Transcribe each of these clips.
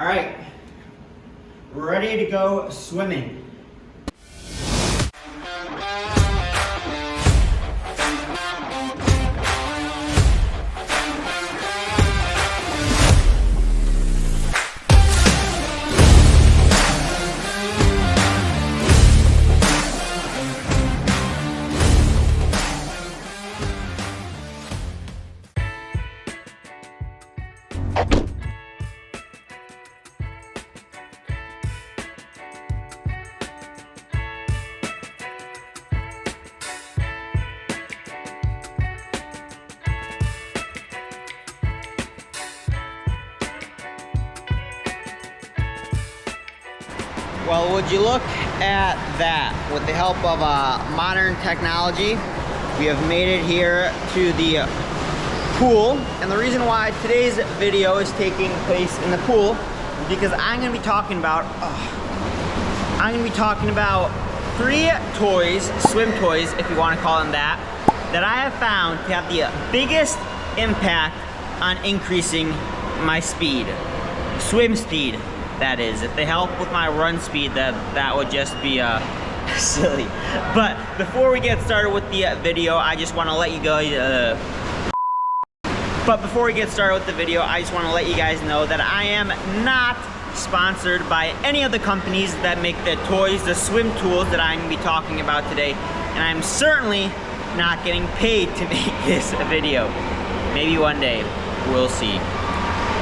All right, we're ready to go swimming. Well, would you look at that? With the help of modern technology, we have made it here to the pool. And the reason why today's video is taking place in the pool is because I'm going to be talking about three toys, swim toys, if you want to call them that I have found to have the biggest impact on increasing my speed, swim speed. That is, if they help with my run speed, that would just be silly. But before we get started with the video, I just want to let you guys know that I am not sponsored by any of the companies that make the toys, the swim tools that I'm going to be talking about today, and I'm certainly not getting paid to make this video. Maybe one day, we'll see.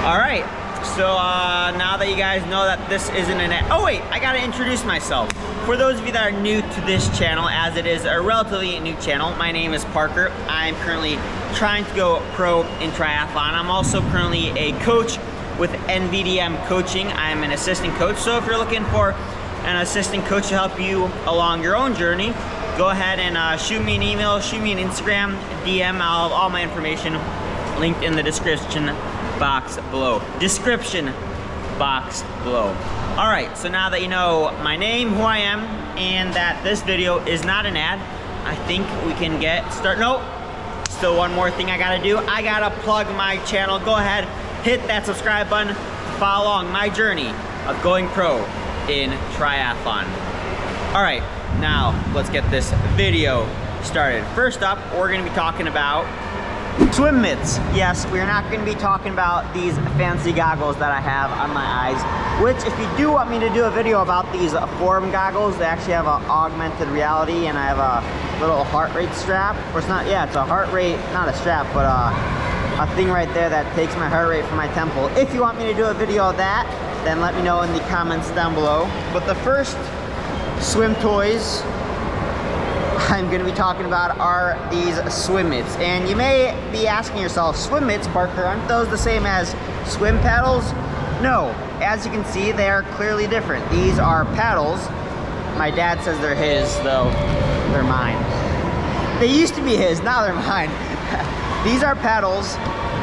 All right. So now that you guys know that this isn't oh wait, I gotta introduce myself. For those of you that are new to this channel, as it is a relatively new channel, my name is Parker. I'm currently trying to go pro in triathlon. I'm also currently a coach with NVDM Coaching. I'm an assistant coach, so if you're looking for an assistant coach to help you along your own journey, go ahead and shoot me an email, shoot me an Instagram DM. I'll have all my information linked in the description box below. All right, so now that you know my name, who I am, and that this video is not an ad, I think we can get started. Nope, still one more thing I gotta do. I gotta plug my channel. Go ahead, hit that subscribe button to follow along my journey of going pro in triathlon. All right, now let's get this video started. First up, we're gonna be talking about swim mitts. Yes, we're not going to be talking about these fancy goggles that I have on my eyes, which if you do want me to do a video about these Forum goggles, they actually have an augmented reality, and I have a little heart rate strap. Or it's not, yeah, it's a heart rate, not a strap, but a thing right there that takes my heart rate from my temple. If you want me to do a video of that, then let me know in the comments down below. But the first swim toys I'm going to be talking about are these swim mitts. And you may be asking yourself, swim mitts, Parker, aren't those the same as swim paddles? No, as you can see, they are clearly different. These are paddles. My dad says they're his, though they're mine. They used to be his, now they're mine. These are paddles,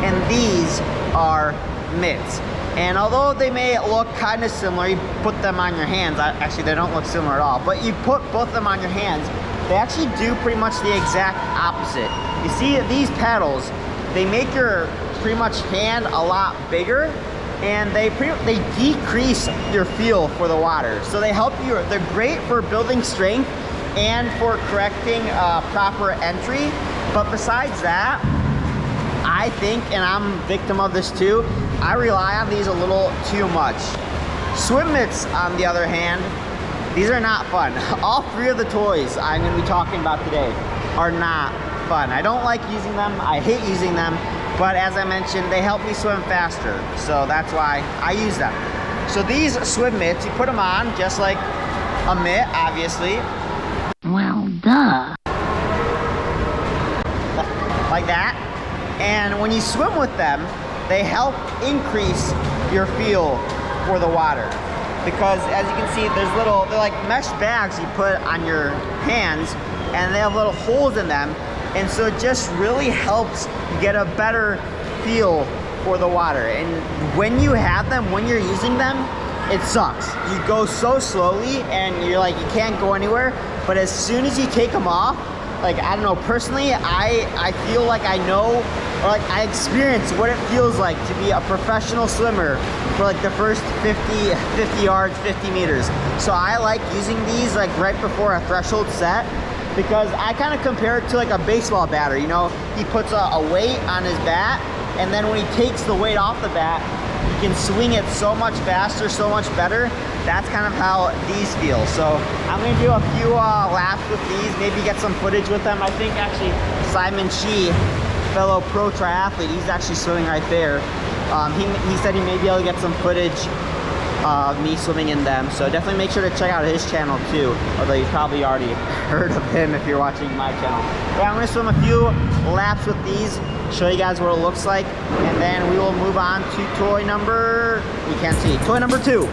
and these are mitts. And although they may look kind of similar, you put them on your hands. Actually, they don't look similar at all, but you put both of them on your hands, they actually do pretty much the exact opposite. You see, these paddles, they make your pretty much hand a lot bigger, and they decrease your feel for the water. So they help you, they're great for building strength and for correcting proper entry. But besides that, I think, and I'm a victim of this too, I rely on these a little too much. Swim mitts, on the other hand, these are not fun. All three of the toys I'm going to be talking about today are not fun. I don't like using them. I hate using them. But as I mentioned, they help me swim faster. So that's why I use them. So these swim mitts, you put them on just like a mitt, obviously. Well, duh. Like that. And when you swim with them, they help increase your feel for the water. Because as you can see, they're like mesh bags you put on your hands, and they have little holes in them. And so it just really helps you get a better feel for the water. And when you have them, when you're using them, it sucks. You go so slowly and you're like, you can't go anywhere. But as soon as you take them off, like, I don't know, personally, I feel like I know, or like I experience what it feels like to be a professional swimmer for like the first 50 yards, 50 meters. So I like using these like right before a threshold set, because I kind of compare it to like a baseball batter. You know, he puts a weight on his bat, and then when he takes the weight off the bat, he can swing it so much faster, so much better. That's kind of how these feel. So I'm gonna do a few laps with these, maybe get some footage with them. I think actually Simon Shee, fellow pro triathlete, he's actually swimming right there. He said he may be able to get some footage of me swimming in them. So definitely make sure to check out his channel too, although you've probably already heard of him if you're watching my channel. Yeah, I'm gonna swim a few laps with these, show you guys what it looks like, and then we will move on to toy number, you can't see, toy number 2.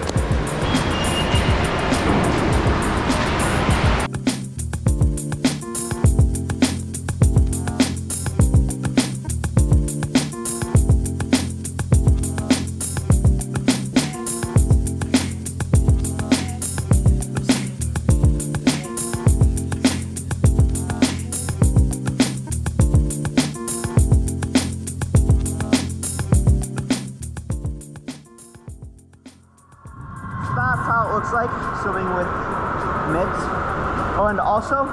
That's how it looks like swimming with mitts. Oh, and also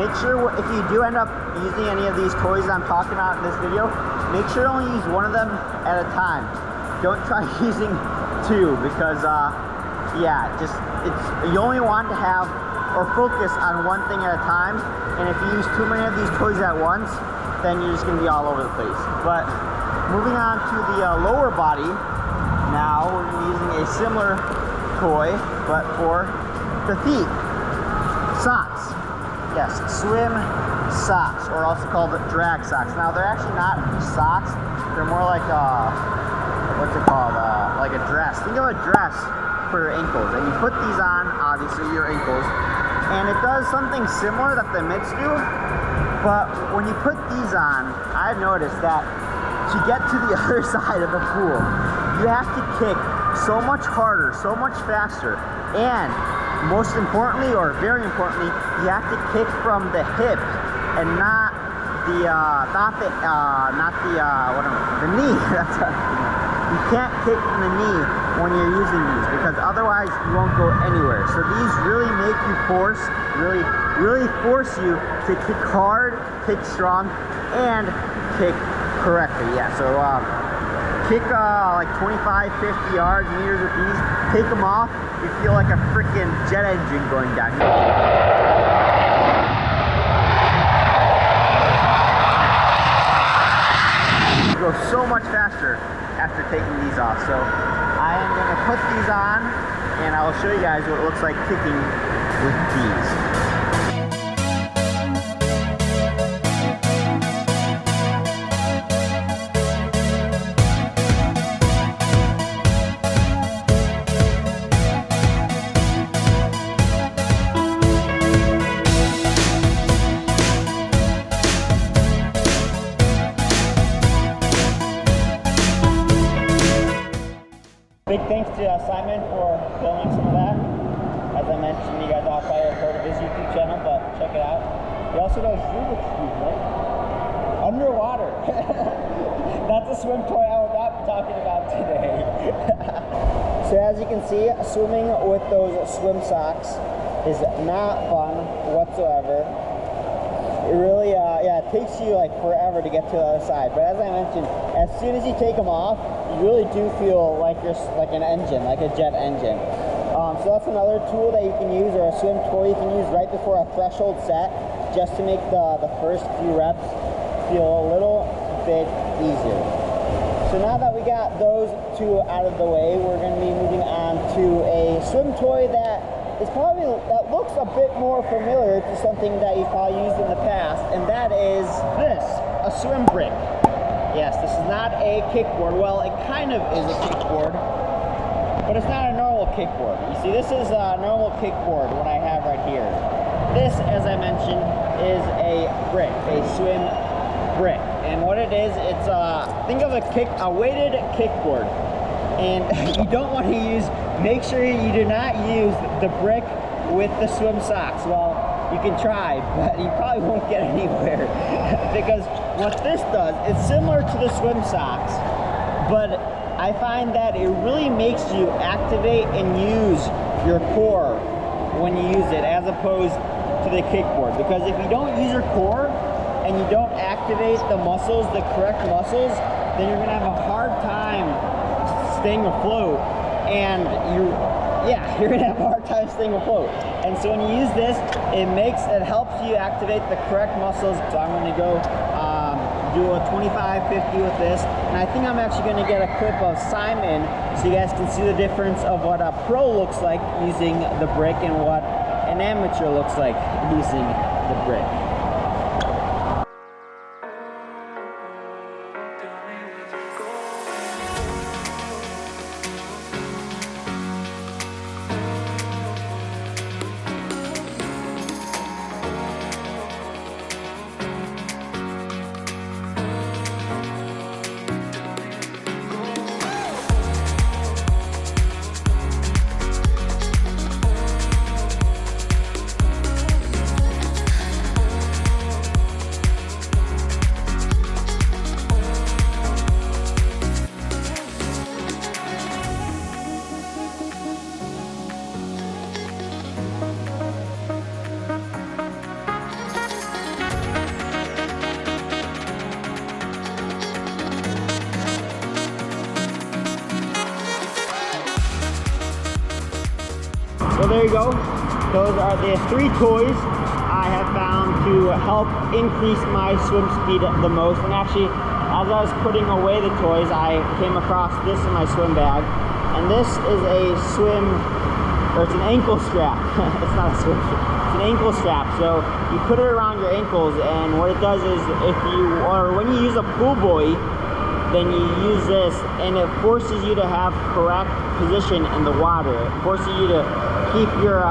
make sure if you do end up using any of these toys that I'm talking about in this video, make sure to only use one of them at a time. Don't try using 2, because yeah, you only want to have or focus on one thing at a time, and if you use too many of these toys at once, then you're just going to be all over the place. But moving on to the lower body, now we're using a similar toy, but for the feet. Socks. Yes, swim socks, or also called drag socks. Now they're actually not socks, they're more like what's it called? Like a dress. Think of a dress for your ankles, and you put these on, obviously your ankles, and it does something similar that the mitts do, but when you put these on, I've noticed that to get to the other side of the pool, you have to kick so much harder, so much faster, and most importantly, or very importantly, you have to kick from the hip and not the knee. You can't kick from the knee when you're using these, because otherwise you won't go anywhere. So these really make you really force you to kick hard, kick strong, and kick correctly. Yeah, so kick like 25, 50 yards, meters with these, take them off, you feel like a freaking jet engine going down. You go so much faster after taking these off. So I am going to put these on, and I will show you guys what it looks like kicking with these. Big thanks to Simon for filming some of that. As I mentioned, you guys all probably have heard of his YouTube channel, but check it out. He also does Rubik's Cube, right? Underwater. That's a swim toy I will not be talking about today. So as you can see, swimming with those swim socks is not fun whatsoever. It really, yeah, it takes you like forever to get to the other side. But as I mentioned, as soon as you take them off, you really do feel like you're like an engine, like a jet engine. So that's another tool that you can use, or a swim toy you can use right before a threshold set, just to make the first few reps feel a little bit easier. So now that we got those 2 out of the way, we're going to be moving on to a swim toy that looks a bit more familiar to something that you've probably used in the past, and that is this, a swim brick. Yes, this is not a kickboard. Well, it kind of is a kickboard, but it's not a normal kickboard. You see, this is a normal kickboard, what I have right here. This, as I mentioned, is a brick, a swim brick. And what it is, it's think of a weighted kickboard. And you don't want to make sure you do not use the brick with the swim socks. Well, you can try, but you probably won't get anywhere. Because what this does, it's similar to the swim socks, but I find that it really makes you activate and use your core when you use it, as opposed to the kickboard. Because if you don't use your core and you don't activate the muscles, the correct muscles, then you're gonna have a hard time staying afloat, and you're gonna have a hard time staying afloat. And so when you use this, it helps you activate the correct muscles. So I'm gonna go do a 25-50 with this, and I think I'm actually gonna get a clip of Simon so you guys can see the difference of what a pro looks like using the brick and what an amateur looks like using the brick. So there you go. Those are the 3 toys I have found to help increase my swim speed the most. And actually, as I was putting away the toys, I came across this in my swim bag. And this is it's an ankle strap. It's not a swim strap. It's an ankle strap. So you put it around your ankles, and what it does is when you use a pool buoy, then you use this, and it forces you to have correct position in the water. It forces you to keep your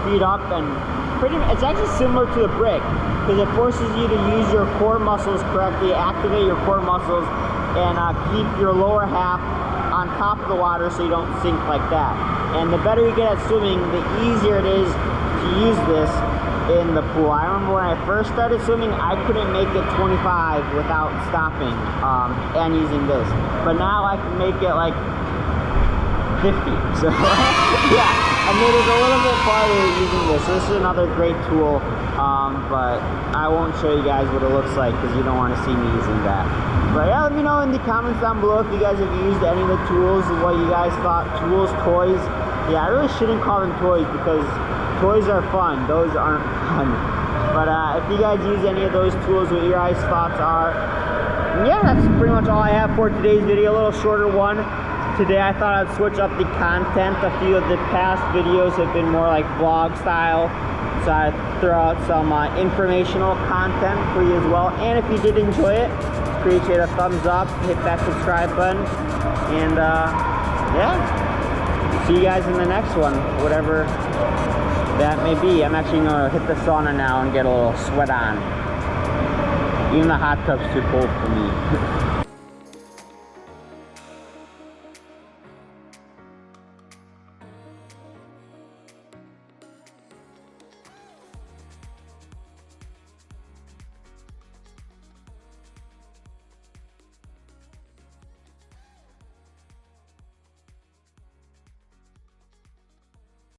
feet up, and it's actually similar to the brick, because it forces you to use your core muscles correctly, activate your core muscles, and keep your lower half on top of the water so you don't sink like that. And the better you get at swimming, the easier it is to use this in the pool. I remember when I first started swimming, I couldn't make it 25 without stopping and using this. But now I can make it like 50. So yeah, I made it a little bit farther using this. This is another great tool, but I won't show you guys what it looks like because you don't want to see me using that. But yeah, let me know in the comments down below if you guys have used any of the tools, what you guys thought. Tools, toys. Yeah, I really shouldn't call them toys because toys are fun. Those aren't fun. But if you guys use any of those tools, what your guys' thoughts are. And yeah, that's pretty much all I have for today's video. A little shorter one. Today I thought I'd switch up the content. A few of the past videos have been more like vlog style. So I throw out some informational content for you as well. And if you did enjoy it, appreciate a thumbs up, hit that subscribe button, and yeah. See you guys in the next one, whatever that may be. I'm actually gonna hit the sauna now and get a little sweat on. Even the hot tub's too cold for me.